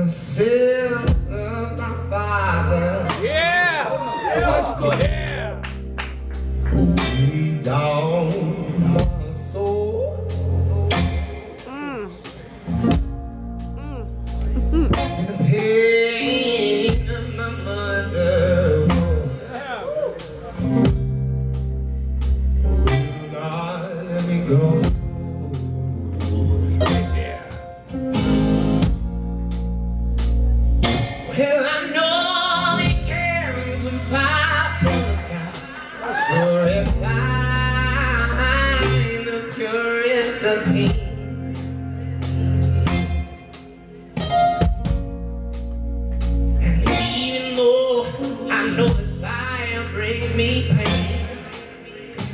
sins of my father. Yeah, let's go there. Way down my soul. And the pain of my mother. Will not let me go. Well, I know they can confide from the sky. For if I'm the purest of pain, and even though I know this fire brings me pain,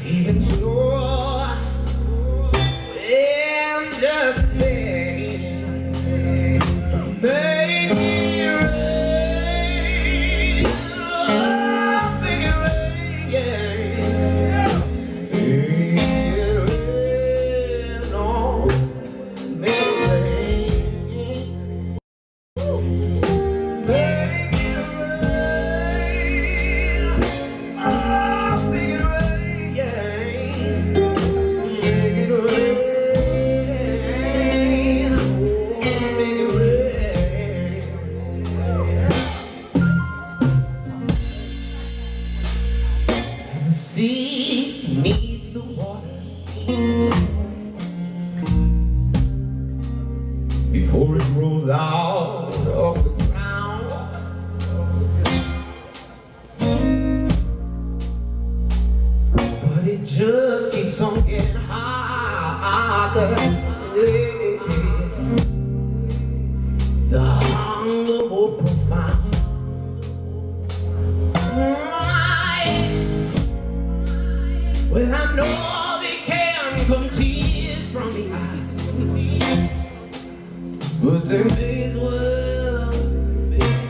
even so, well, just say, make me rain, oh, make it rain, yeah. Make it rain, oh, make it rain. Make it rain, oh, make it rain, yeah. Make it rain, oh, make it rain. As the sea needs the water before it rolls out of the ground, but it just keeps on getting harder. The hunger more profound. Well, I know they can come tears from the eyes, but their days will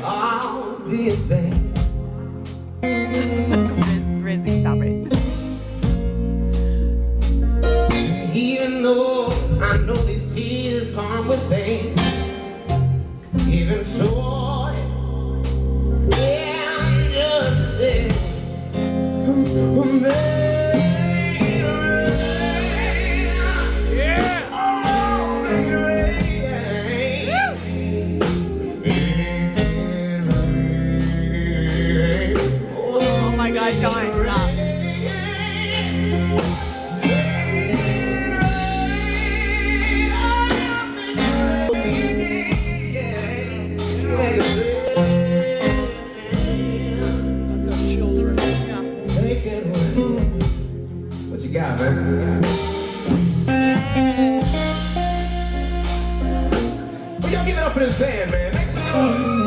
all be in vain. Rizzy, stop it. And even though I know these tears come with pain, even so, yeah, I'm just saying, make it rain, Yeah. oh, make it rain, make it rain, Oh my God, John, stop. Children. Take it away. What you got, man? Well, y'all give it up for this band, man. Make some noise.